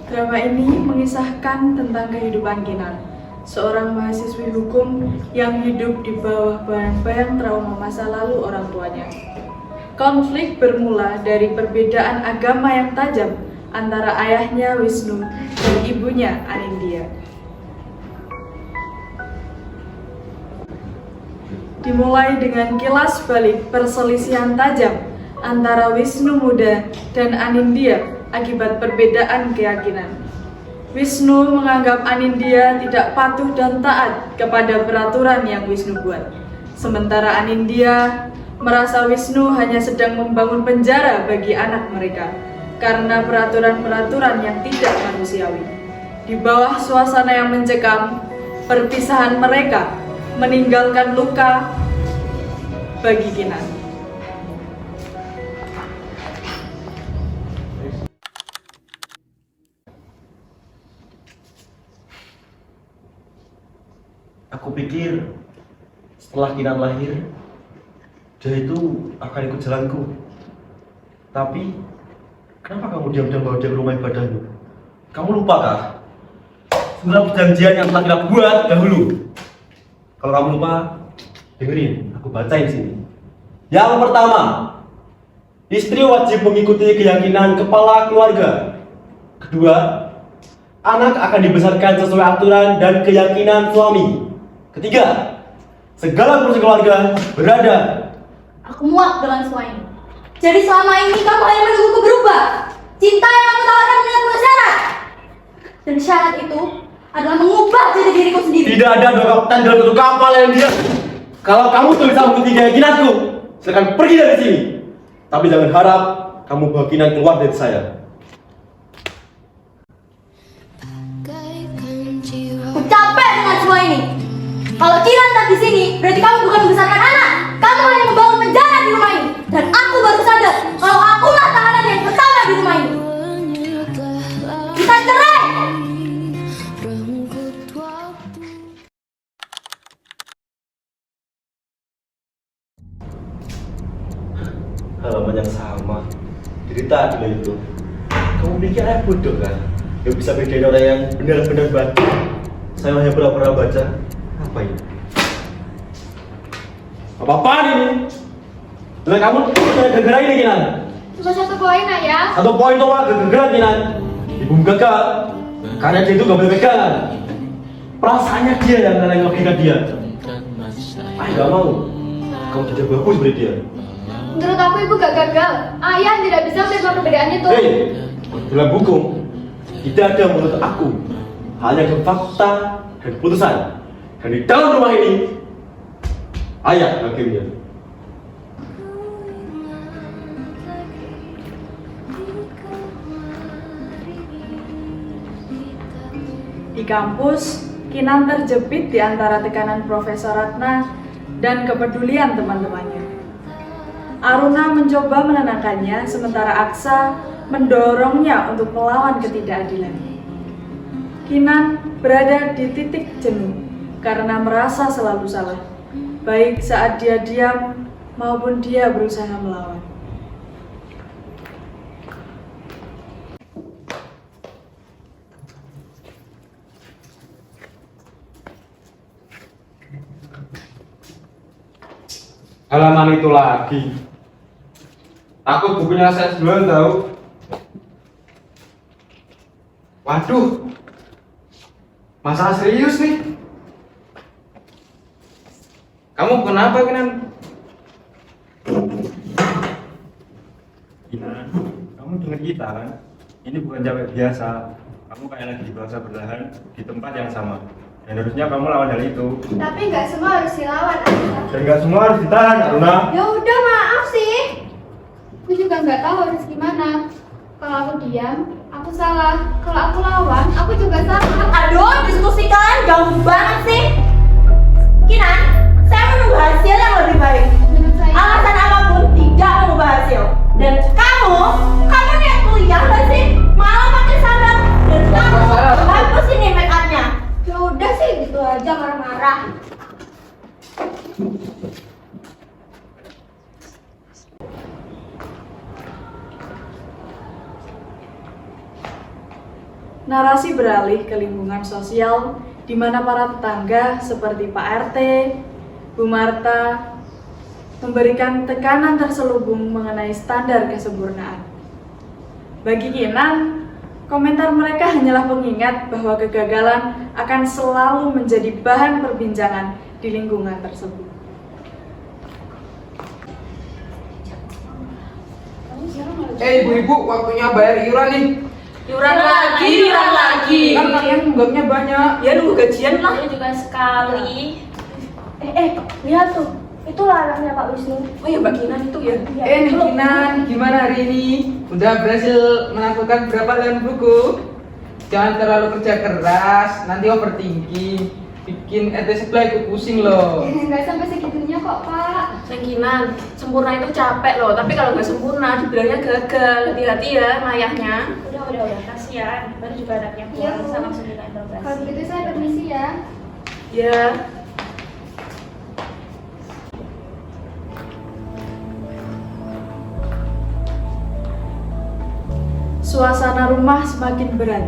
Drama ini mengisahkan tentang kehidupan Kinan, seorang mahasiswi hukum yang hidup di bawah bayang-bayang trauma masa lalu orang tuanya. Konflik bermula dari perbedaan agama yang tajam antara ayahnya Wisnu dan ibunya Anindya. Dimulai dengan kilas balik perselisihan tajam antara Wisnu muda dan Anindya akibat perbedaan keyakinan. Wisnu menganggap Anindya tidak patuh dan taat kepada peraturan yang Wisnu buat. Sementara Anindya merasa Wisnu hanya sedang membangun penjara bagi anak mereka karena peraturan-peraturan yang tidak manusiawi. Di bawah suasana yang mencekam, perpisahan mereka meninggalkan luka bagi Kinan. Aku pikir setelah Kinan lahir, dia itu akan ikut jalanku. Tapi kenapa kamu diam-diam bawa dia ke rumah ibadahmu? Kamu lupakah surat perjanjian yang telah kita buat dahulu? Kalau kamu lupa, dengerin, aku bacain sini. Yang pertama, istri wajib mengikuti keyakinan kepala keluarga. Kedua, anak akan dibesarkan sesuai aturan dan keyakinan suami. Ketiga, segala urusan keluarga berada. Aku muak dengan semua ini. Jadi selama ini kamu hanya menungguku berubah. Cinta yang kamu tawarkan dengan penuh syarat. Dan syarat itu adalah mengubah jadi diriku sendiri. Tidak ada dua kapten dalam satu kapal yang dia. Kalau kamu tuh bisa mengikuti keyakinanku, silakan pergi dari sini. Tapi jangan harap kamu bawa Kinan keluar dari saya. Aku capek dengan semua ini. Kalau Kinan tak di sini, berarti kamu bukan membesarkan anak. Kamu hanya membangun penjara di rumah ini. Dan aku baru sadar kalau akulah tahanan yang pertama di rumah ini. Kita cerai. Halaman yang sama, cerita dulu itu. Kamu pikir saya bodoh kan? Yang bisa bedain orang yang benar-benar baca. Saya hanya pura-pura baca. Apa ini? Apa-apaan ini? Dan kamu gara-gara ini Kinan? Cuma satu poin ayah. Satu poin tuh gara-gara Kinan. Ibu gagal karena dia itu gak boleh pegangan. Perasaannya dia yang ngalahin logika dia. Ayah gak mau kamu tidak bagus seperti dia. Menurut aku ibu gak gagal. Ayah tidak bisa menerima perbedaan itu. Hei, dalam hukum tidak ada menurut aku, hanya ke fakta dan keputusan. Dan di dalam rumah ini, ayah hakimnya. Di kampus, Kinan terjepit di antara tekanan Profesor Ratna dan kepedulian teman-temannya. Aruna mencoba menenangkannya, sementara Aksa mendorongnya untuk melawan ketidakadilan. Kinan berada di titik jenuh karena merasa selalu salah, baik saat dia diam maupun dia berusaha melawan. Halaman itu lagi. Takut bukunya saya duluan tahu. Waduh, masalah serius nih. Kamu kenapa Kinan? Kinan, kamu dengar kita kan? Ini bukan cewek biasa. Kamu kayak lagi berusaha bertahan di tempat yang sama. Dan harusnya kamu lawan hal itu. Tapi nggak semua harus dilawan ayah. Dan gak semua harus ditahan, Aruna. Ya udah maaf sih. Aku juga nggak tahu harus gimana. Kalau aku diam, aku salah. Kalau aku lawan, aku juga salah. Aduh, diskusi kalian ganggu banget sih. Kinan, saya menunggu hasil yang lebih baik. Alasan apapun tidak mengubah hasil. Dan kamu niat kuliah nggak sih? Malah pakai sandal. Dan kamu hapus ini make upnya. Ya udah sih, gitu aja marah-marah. narasi beralih ke lingkungan sosial di mana para tetangga seperti Pak RT, Bu Marta memberikan tekanan terselubung mengenai standar kesempurnaan. Bagi Kinan, komentar mereka hanyalah pengingat bahwa kegagalan akan selalu menjadi bahan perbincangan di lingkungan tersebut. Ibu-ibu, waktunya bayar iuran nih. Iuran lagi. Kan kalian nunggaknya banyak. Ya nunggu gajian lah. Aku juga sekali. Lihat tuh. Itu larangnya Pak Wisnu. Oh ya Mbak Kinan itu ya. Nih Kinan, gimana hari ini? Udah berhasil melakukan berapa lembar buku? Jangan terlalu kerja keras, nanti overthinking. Bikin RT sebelah ikut pusing loh. Nggak sampai segitunya kok Pak. Kinan, sempurna itu capek loh. Tapi kalau nggak sempurna, dibilangnya gagal. Hati-hati ya mayahnya. Udah, kasihan. Baru juga anaknya Iya, pulang, bisa langsung diinterogasi. Kalau begitu saya permisi ya. Ya. Suasana rumah semakin berat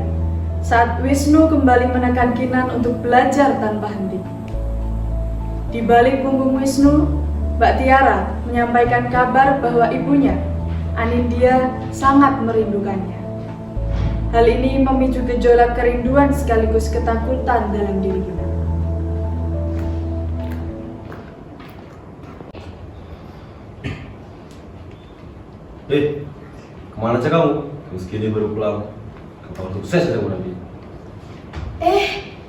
saat Wisnu kembali menekan Kinan untuk belajar tanpa henti. Di balik punggung Wisnu, Mbak Tiara menyampaikan kabar bahwa ibunya, Anindya, sangat merindukannya. Hal ini memicu gejolak kerinduan sekaligus ketakutan dalam diri Kinan. Kemana aja kamu? Terus gini baru pulang. Kapan sukses kamu nanti?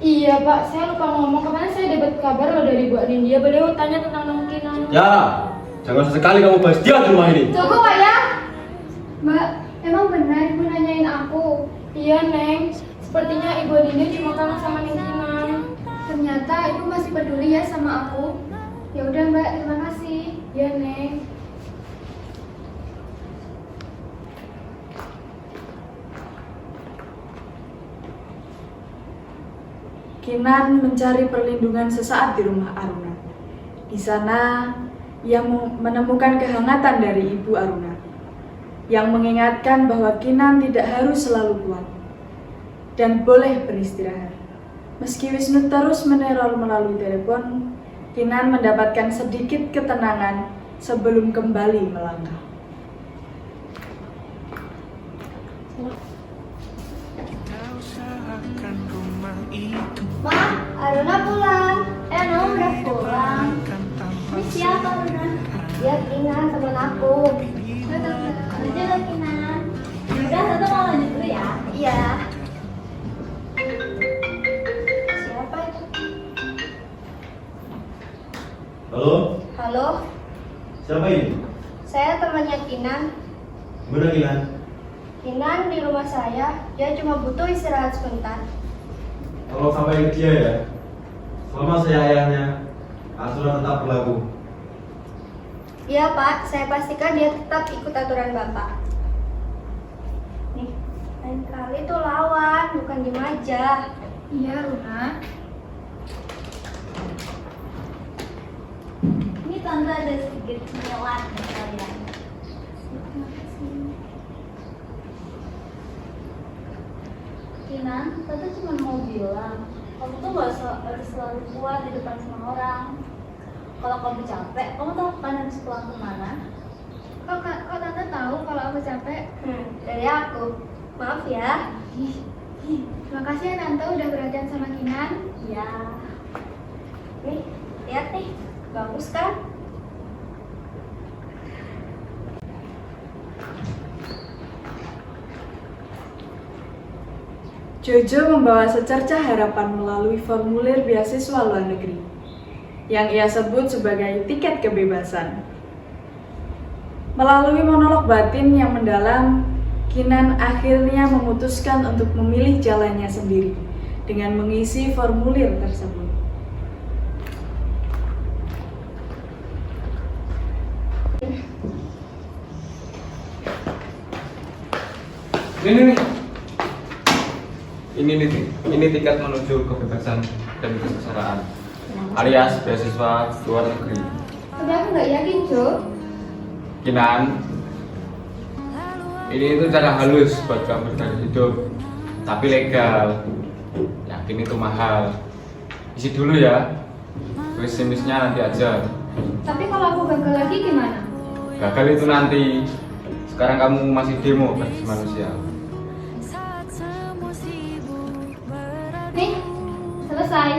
Iya Pak, saya lupa ngomong. Kemarin saya dapat kabar loh dari Bu Anindya. Beliau tanya tentang kemungkinan. Ya, jangan sesekali kamu bahas dia di rumah ini. Cukup Pak ya. Mbak, emang benar Ibu nanyain aku? Iya Neng, sepertinya Ibu Anindya cuma kangen sama Neng Kinan. Ternyata Ibu masih peduli ya sama aku. Ya udah Mbak, terima kasih. Ya Neng. Kinan mencari perlindungan sesaat di rumah Aruna. Di sana, ia menemukan kehangatan dari Ibu Aruna yang mengingatkan bahwa Kinan tidak harus selalu kuat dan boleh beristirahat. Meski Wisnu terus meneror melalui telepon, Kinan mendapatkan sedikit ketenangan sebelum kembali melangkah. Ma, Aruna pulang. Nom udah pulang. Ini siapa Aruna? Dia Kinan, teman aku. Lanjut lah Kinan. Udah, Tante mau lanjut dulu ya? Iya. Siapa itu? Halo, Halo, siapa ini? saya temannya Kinan. Bener Kinan? Kinan di rumah saya, dia cuma butuh istirahat sebentar. Tolong sampaikan ke dia ya. Selama saya ayahnya, aturan tetap berlaku. Iya Pak, saya pastikan dia tetap ikut aturan Bapak. Nih, lain kali tuh lawan, bukan diem aja. Iya Runa. Ini Tante ada sedikit menelan kalian. Kinan, Tante cuma mau bilang, kamu tuh gak harus selalu kuat di depan semua orang. Kalau kamu capek, kamu tahu kan harus pulang kemana? Kok Tante tahu kalau aku capek? Dari aku. Maaf ya. Terima kasih ya Tante udah perhatian sama Kinan. Iya. Nih, lihat nih. Bagus kan? Jojo membawa secercah harapan melalui formulir beasiswa luar negeri yang ia sebut sebagai tiket kebebasan. Melalui monolog batin yang mendalam, Kinan akhirnya memutuskan untuk memilih jalannya sendiri dengan mengisi formulir tersebut. Ini tiket menuju kebebasan dan kesetaraan alias beasiswa luar negeri. Tapi aku nggak yakin, Jo. Kinan, ini itu cara halus buat kamu bertahan hidup. tapi legal. Yakin itu mahal. Isi dulu ya. Pesimisnya nanti aja. Tapi kalau aku gagal lagi gimana? Gagal itu nanti. Sekarang kamu masih demo versi manusia. Nih, selesai.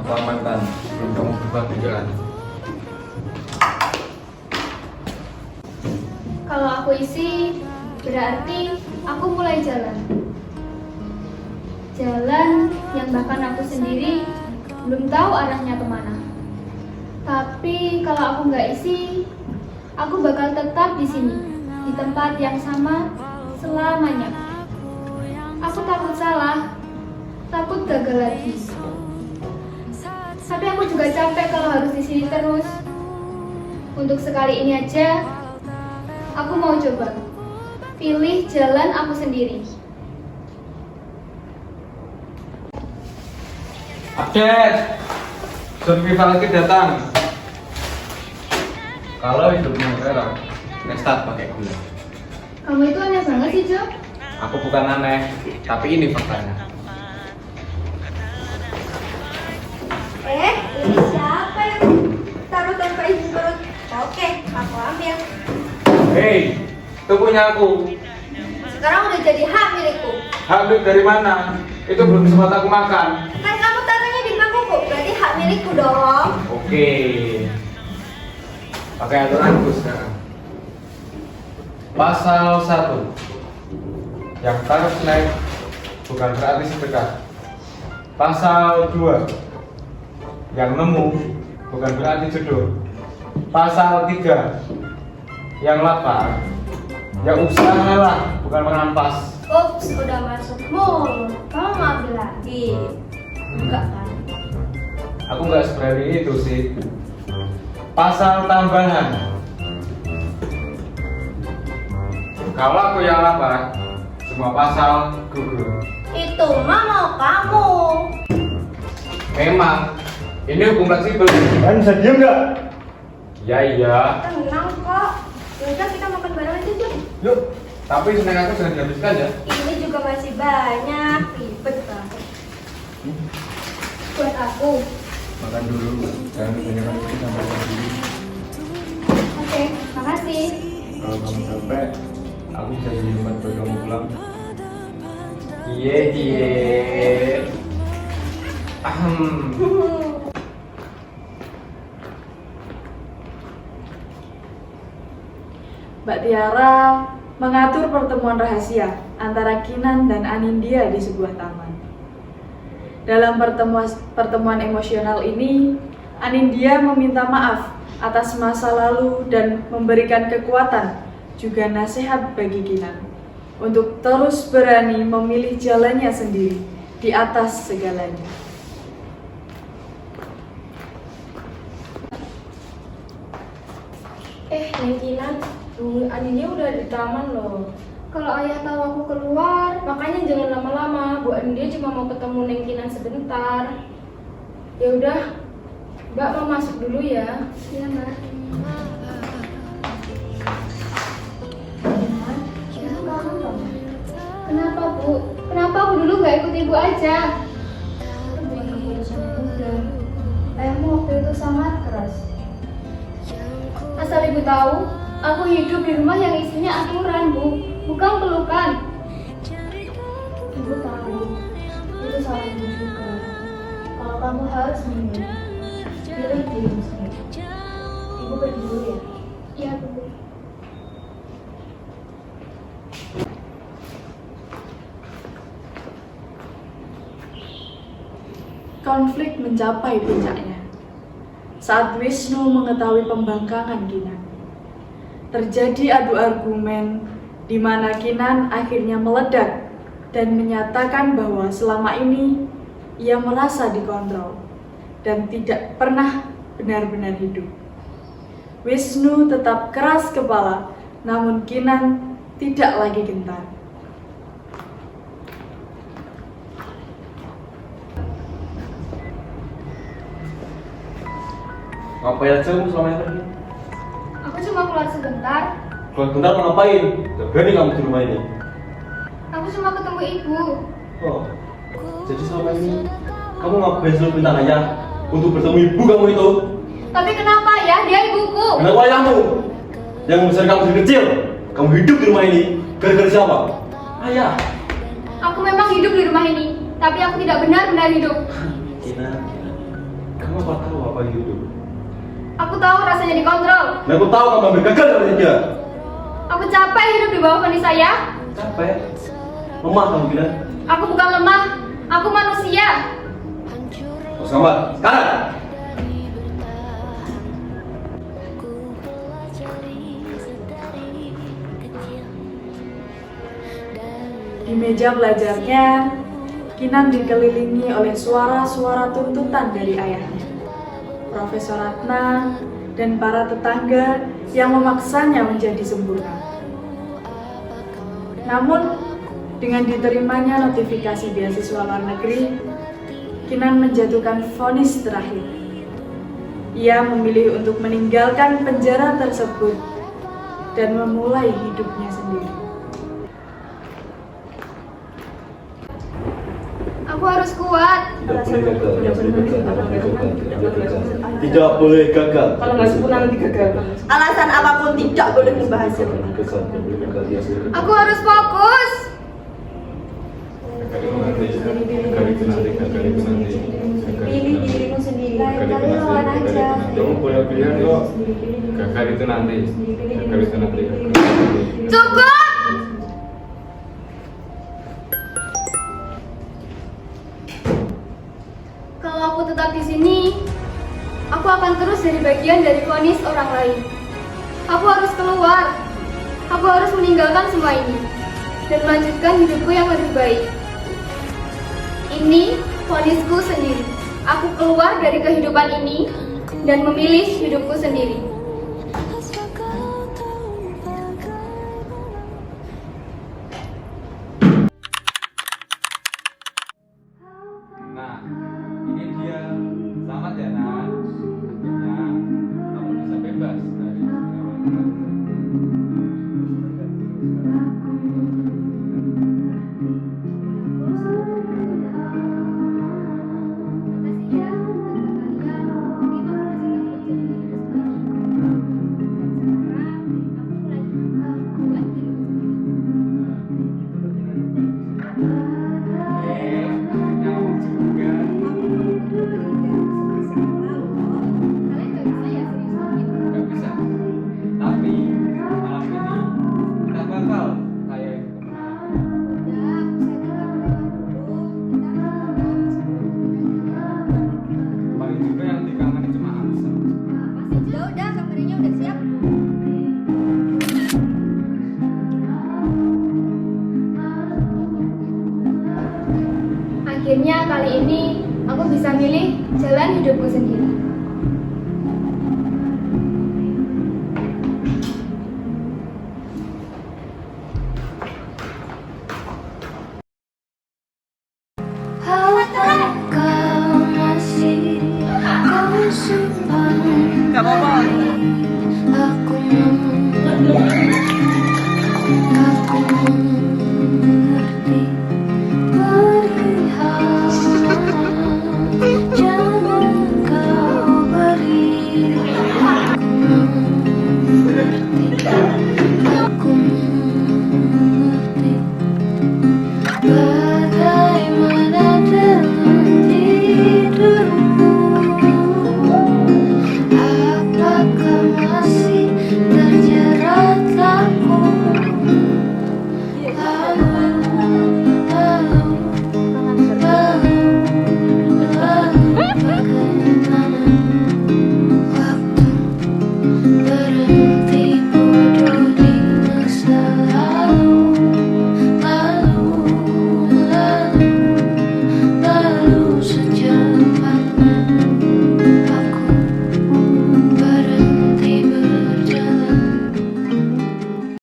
Aku amankan sebelum kamu berubah pikiran. Kalau aku isi, berarti aku mulai jalan. Jalan yang bahkan aku sendiri belum tahu arahnya kemana. Tapi kalau aku nggak isi, aku bakal tetap di sini, di tempat yang sama selamanya. Aku takut salah, takut gagal lagi. Tapi aku juga capek kalau harus di sini terus. Untuk sekali ini aja, aku mau coba pilih jalan aku sendiri. Update. Survival Kit datang. Kalau hidupnya merah, restart pakai gula. Kamu itu aneh banget sih, Jo. Aku bukan aneh, tapi ini faktanya. Ini siapa yang taruh tanpa izin perut? Oke, aku ambil. Hei, itu punya aku. Sekarang udah jadi hak milikku. Habis dari mana? Itu belum sempat aku makan. Kan kamu taruhnya di mangkukku, berarti hak milikku dong. Oke. Pakai aturanku sekarang. Pasal 1. Yang taruh snack bukan berarti sedekah. Pasal 2. Yang nemu bukan berarti jodoh. Pasal 3. Yang lapar ya usahalah, bukan merampas. Ups, udah masuk mall. Kamu mau ambil lagi? Enggak kan? Aku nggak seberani itu sih. Pasal tambahan. Kalau aku yang lapar, semua pasal gugur. Itu mah mau kamu. Memang ini hukum fleksibel. Kan bisa diem nggak? Iya. Tenang kok. Yaudah kita makan bareng aja, Jo. Yuk. Tapi snack aku sudah dihabiskan ya. Ini juga masih banyak. Ribet banget. Buat aku. Makan dulu. Jangan kebanyakan itu sampai dulu. Oke, makasih. Kalau kamu capek, aku bisa jadi tempat buat kamu pulang. Iya. Mbak Tiara mengatur pertemuan rahasia antara Kinan dan Anindya di sebuah taman. Dalam pertemuan emosional ini, Anindya meminta maaf atas masa lalu dan memberikan kekuatan juga nasihat bagi Kinan untuk terus berani memilih jalannya sendiri di atas segalanya. Neng Kinan, Anindya udah di taman loh. Kalau ayah tahu aku keluar, Makanya jangan lama-lama, Bu Anindya cuma mau ketemu Neng Kinan sebentar. Ya udah, Mbak mau masuk dulu ya. iya Mbak. Kenapa Bu? Kenapa aku dulu nggak ikut Ibu aja? Itu bukan keputusan yang mudah. Ayahmu waktu itu sangat keras. Asal Ibu tahu, aku hidup di rumah yang isinya aturan, Bu, bukan pelukan. Ibu tahu, itu salah Ibu juga. Kalau kamu harus memilih, pilih dirimu sendiri. Ibu pergi dulu ya. Iya, Bu. Konflik mencapai puncaknya saat Wisnu mengetahui pembangkangan Kinan. Terjadi adu argumen di mana Kinan akhirnya meledak dan menyatakan bahwa selama ini ia merasa dikontrol dan tidak pernah benar-benar hidup. Wisnu tetap keras kepala, namun Kinan tidak lagi gentar. Ngapain aja kamu selama ini pergi? Aku cuma keluar sebentar. Keluar bentar mau ngapain? Gak berani kamu di rumah ini. Aku cuma ketemu ibu. Oh, jadi selama ini kamu ngapain selalu minta ayah untuk bertemu ibu kamu itu? Tapi kenapa ya? Dia ibuku. Kenapa ayahmu? Yang membesar kamu dari kecil, kamu hidup di rumah ini gara-gara siapa? Ayah. Aku memang hidup di rumah ini, tapi aku tidak benar-benar hidup. Kina, kamu apa tahu apa yang hidup? Aku tahu rasanya dikontrol. Dan aku tahu kamu hampir gagal dari dia. Aku capek hidup di bawah kondisi saya. Capek? Lemah kamu Kina? Aku bukan lemah, aku manusia. Oh, selamat. Sekarang. Di meja belajarnya, Kinan dikelilingi oleh suara-suara tuntutan dari ayahnya, Profesor Ratna, dan para tetangga yang memaksanya menjadi sempurna. Namun, dengan diterimanya notifikasi beasiswa luar negeri, Kinan menjatuhkan vonis terakhir. Ia memilih untuk meninggalkan penjara tersebut dan memulai hidupnya sendiri. Aku harus kuat. Tidak boleh gagal. Kalau nggak sempurna nanti gagal. Alasan apapun tidak boleh membahas. Aku harus fokus. Pilih dirimu sendiri. Kalian lawan aja. Kamu punya pilihan kok. Gagal itu nanti. Gagal itu nanti. Cukup. Kalau aku tetap di sini, aku akan terus jadi bagian dari vonis orang lain. Aku harus keluar. Aku harus meninggalkan semua ini dan melanjutkan hidupku yang lebih baik. Ini vonisku sendiri. Aku keluar dari kehidupan ini dan memilih hidupku sendiri. Nah, ini dia. Selamat ya, Nak. Akhirnya kamu bisa bebas dari jerawat. Gak bisa. Tapi malam ini kita bakal kayak paling juga yang dikangenin cuma Amsel. Udah, kameranya udah siap. Akhirnya kali ini aku bisa milih jalan hidupku sendiri.